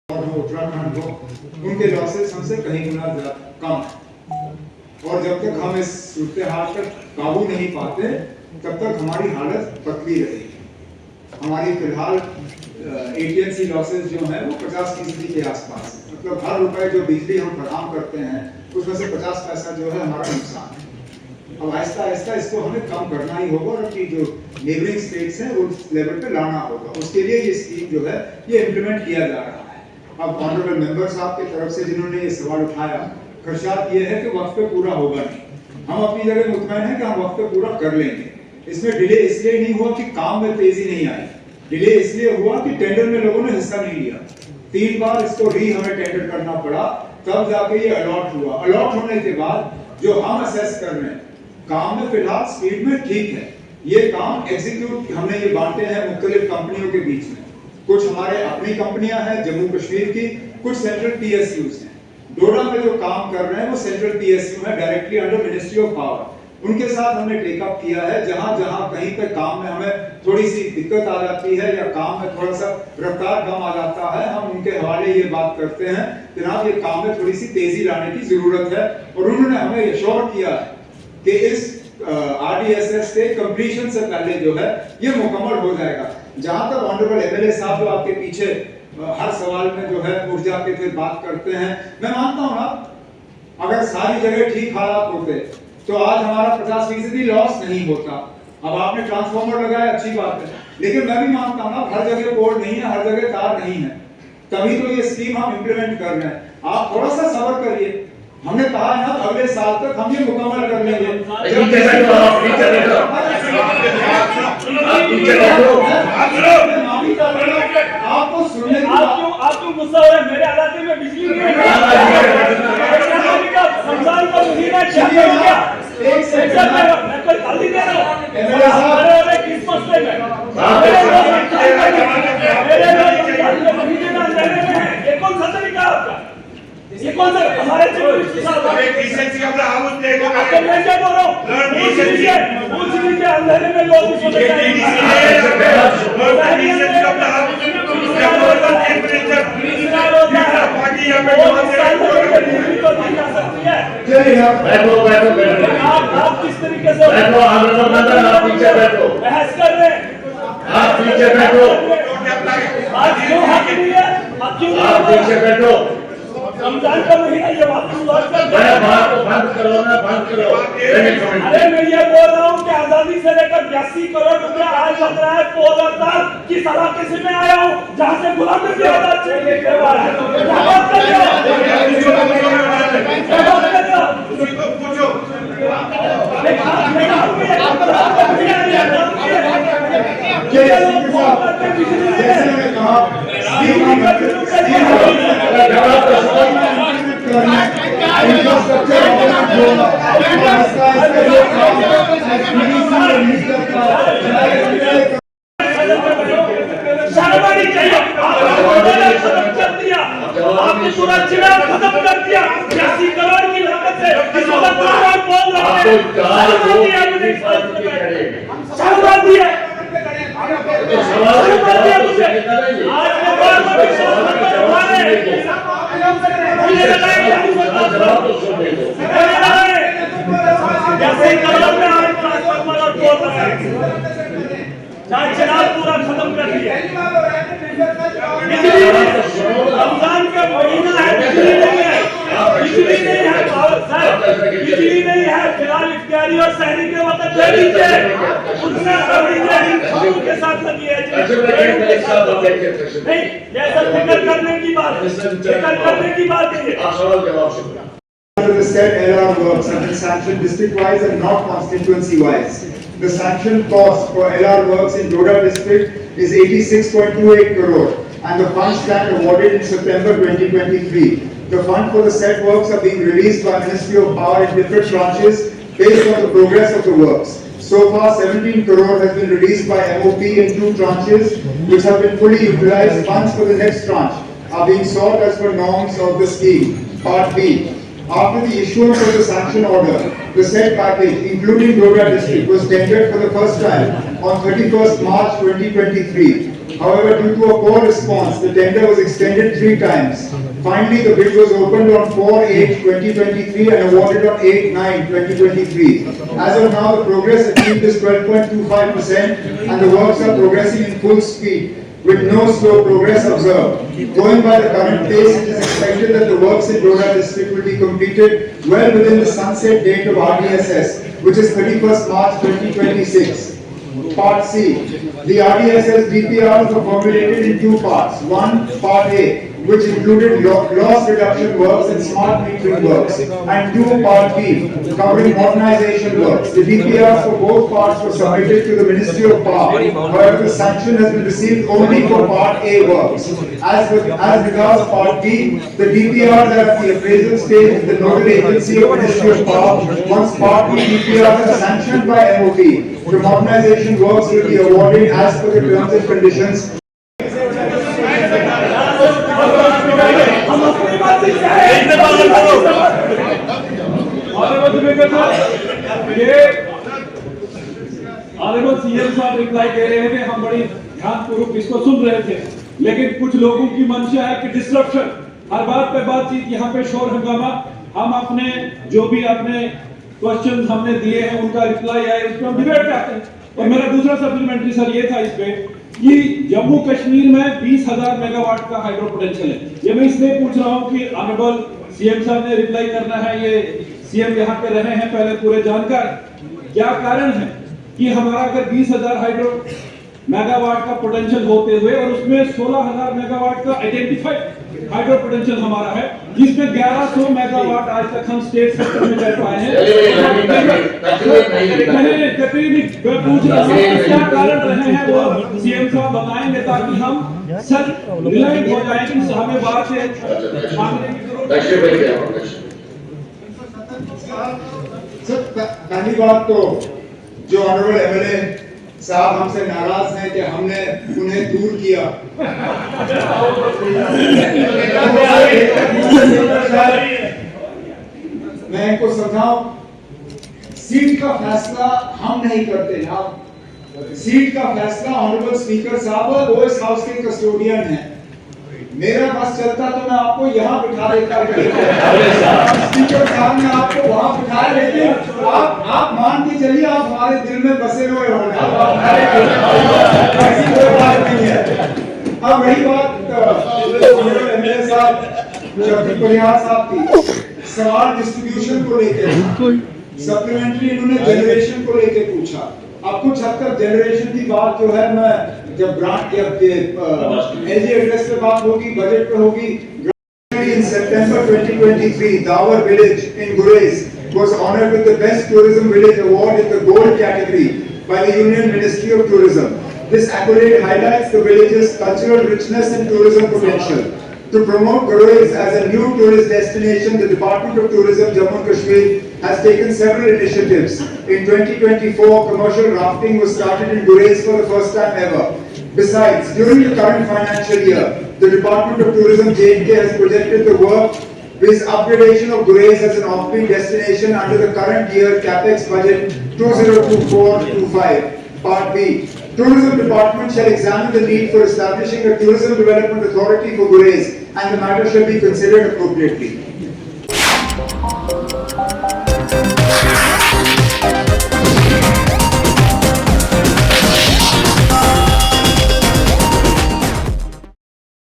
और हो उत्तराखंड हो, उनके लॉसेस हमसे कहीं गुना कम है। और जब तक हम इस सूरत हाल पर काबू नहीं पाते तब तक हमारी हालत पतली रहेगी। हमारी फिलहाल एटीएनसी लॉसेस जो है वो 50% के आसपास है। मतलब हर रुपए जो बिजली हम फराहम करते हैं उसमें से 50 पैसा जो है हमारा नुकसान है। अब आहिस्ता आहिस्ता इसको हमें कम करना ही होगा और अपनी जो नेबरिंग स्टेट्स हैं उस लेवल पे लाना होगा। उसके लिए ये स्कीम जो है ये इम्प्लीमेंट किया जा रहा है। अब ऑनरेबल मेंबर साहब की तरफ से जिन्होंने ये सवाल उठाया, खर्चात ये है कि वक्त पे पूरा होगा नहीं। हम अपनी जगह मुतमईन हैं कि हम वक्त पे पूरा कर लेंगे। इसमें डिले इसलिए नहीं हुआ कि काम में तेजी नहीं आई, डिले इसलिए हुआ कि टेंडर में लोगों ने हिस्सा नहीं लिया। 3 बार इसको हमें टेंडर करना पड़ा, तब जाके ये अलॉट हुआ। अलॉट होने के बाद जो हम असेस कर रहे हैं काम में फिलहाल स्पीड में ठीक है। ये काम एग्जीक्यूट हमने ये बांटे हैं मुख्तलिफ कंपनियों के बीच में। कुछ हमारे अपनी कंपनियां हैं जम्मू कश्मीर की, कुछ सेंट्रल पीएसयूज हैं। डोडा में जो काम कर रहे हैं वो सेंट्रल पीएसयू है, directly under ministry of power. उनके साथ हमने टेकअप किया है। जहां जहां कहीं पे काम में हमें थोड़ी सी दिक्कत आ जाती है या काम में थोड़ा सा रफ्तार कम आ जाता है, हम उनके हवाले ये बात करते हैं जनाब ये काम में थोड़ी सी तेजी लाने की जरूरत है। और उन्होंने हमें एश्योर किया है कि इस आरडीएसएस के कंप्लीशन से पहले जो है ये मुकम्मल हो जाएगा। जहां तक ऑनरेबल एमएलए साहब जो आपके पीछे हर सवाल में जो है उठ जाके फिर बात करते हैं, मैं मानता हूं ना अगर सारी जगह ठीक हालात होते तो आज हमारा 50% लॉस नहीं होता। अब आपने ट्रांसफार्मर लगाया, अच्छी बात है, लेकिन मैं भी मानता हूं ना हर जगह पोल नहीं है, हर जगह तार नहीं है, तभी तो ये स्कीम हम इंप्लीमेंट कर रहे हैं। आप थोड़ा सा सब्र करिए। हमने कहा है ना अगले साल तक हम ये मुकम्मल कर लेंगे। आपको सुनने आप क्यों गुस्सा हो रहे हैं? मेरे इलाके में बिजली नहीं है। रमजान का महीना चल रहा है, एक सेकंड मैं कोई गाली दे रहा हूं एमएलए साहब किस मसले में मेरे लोग महीने में अंधेरे में है। ये कौन सा तरीका है आपका? ये कौन सा हमारे चीफ साहब डिसेंसी अपना हाउस देखो आपको मैं क्या बोल रहा हूं? पूछ लीजिए अंधेरे में लोग आप किस तरीके से बहस कर रहे हैं? आप पीछे बैठो। आप क्यों हक नहीं है? आप क्यों पीछे बैठो। रमजान का महीना ये बात बंद करो ना, बंद करो। अरे मैं ये बोल रहा हूँ कि आजादी से लेकर 82 करोड़ रुपया आज लग रहा है पोल हड़ताल की सलाह से मैं आया हूँ जहाँ से गुलाम नबी आजाद चाहिए आपने पूरा चुनाव खत्म कर दिया 80 करोड़ की लागत से। चुनाव पूरा खत्म कर दिया। रमजान का महीना है, बिजली नहीं है, बिजली नहीं है, बिजली नहीं है। फिलहाल इफ्तारी और सहरी के वक्त दे दीजिए, उनके साथ लगी है। नहीं, जैसा फिक्र करने की बात है, फिक्र करने की बात है। The said LR works have been sanctioned district-wise and not constituency-wise. The sanctioned cost for LR works in Doda district is 86.28 crore and the funds stand awarded in September 2023. The fund for the said works are being released by Ministry of Power in different tranches based on the progress of the works. So far 17 crore has been released by MOP in 2 tranches which have been fully utilized. Funds for the next tranche are being sought as per norms of the scheme. Part B. After the issuance of the sanction order, the said package, including Doda district, was tendered for the first time on 31st March 2023. However, due to a poor response, the tender was extended 3 times. Finally, the bid was opened on 4/8/2023 and awarded on 8/9/2023. As of now, the progress achieved is 12.25% and the works are progressing in full speed with no slow progress observed. Going by the current pace, it is expected that the works in Doda district will be completed well within the sunset date of RDSS, which is 31st March 2026. Part C. The RDSS DPRs were formulated in 2 parts. One, Part A, which included loss reduction works and smart metering works, and 2, Part B, covering modernization works. The DPRs for both parts were submitted to the Ministry of Power. However, the sanction has been received only for Part A works. As regards Part B, the DPRs are at the appraisal stage with the nodal agency of Ministry of Power. Once Part B DPRs are sanctioned by MOP, the modernization works will be awarded as per the terms and conditions. हम अपनी बात से honourable CM साहब reply दे रहे थे, हम बड़ी ध्यानपूर्वक इसको सुन रहे थे, लेकिन कुछ लोगों की मंशा है कि डिस्ट्रप्शन, हर बात पे बातचीत, यहाँ पे शोर हंगामा। हम अपने जो भी अपने क्वेश्चंस हमने दिए हैं उनका रिप्लाई आए, उस पर हम डिबेट करते हैं। और मेरा दूसरा सप्लीमेंट्री सर ये था इस पे कि जम्मू कश्मीर में 20,000 मेगावाट का हाइड्रो पोटेंशियल है। ये मैं इसलिए पूछ रहा हूँ कि ऑनरेबल सीएम साहब ने रिप्लाई करना है, ये सीएम यहाँ पे रहे हैं पहले पूरे जानकार, क्या कारण है कि हमारा अगर 20,000 हाइड्रो मेगावाट का पोटेंशियल होते हुए और उसमें 16,000 मेगावाट का आइडेंटिफाइड हाइड्रो पोटेंशियल हमारा है, जिसमें 1100 मेगावाट आज तक हम स्टेट सेक्टर में कर पाए हैं। मैं पूछ रहा हूँ क्या कारण रहे हैं, वो सीएम साहब बताएंगे ताकि हम सच रिलायंट हो जाए कि हमें बाहर से मांगने की जरूरत। सर, पहली बात तो जो ऑनरेबल एमएलए साहब हमसे नाराज हैं कि हमने उन्हें दूर किया। मैं इनको समझाऊं, सीट का फैसला हम नहीं करते ना, सीट का फैसला ऑनरेबल स्पीकर साहब वो इस हाउस के कस्टोडियन हैं। मेरा बस चलता तो मैं आपको यहाँ बिठा देता, स्पीकर साहब ने आपको वहाँ बिठाया, लेकिन आप मान के चलिए आप हमारे दिल में बसे हुए हो, ऐसी कोई बात नहीं है। अब रही बात एमएलए साहब शब्दी परिहार साहब की, सवाल डिस्ट्रीब्यूशन को लेकर, सप्लीमेंट्री इन्होंने जनरेशन को लेकर पूछा। अब कुछ हद तक जनरेशन की बात जो है, मैं जब ग्रांट एलजी एड्रेस पे बात होगी, बजट पे होगी। In September 2023, Dawar village in Gurez was honored with the Best Tourism Village Award in the Gold category by the Union Ministry of Tourism. This accolade highlights the village's cultural richness and tourism potential. To promote Gurez as a new tourist destination, the Department of Tourism Jammu and Kashmir has taken several initiatives. In 2024, commercial rafting was started in Gurez for the first time ever. Besides, during the current financial year, the Department of Tourism J&K has projected the work with upgradation of Gurez as an off-peak destination under the current year capex budget 2024-25. Part B. Tourism Department shall examine the need for establishing a tourism development authority for Gurez, and the matter shall be considered appropriately.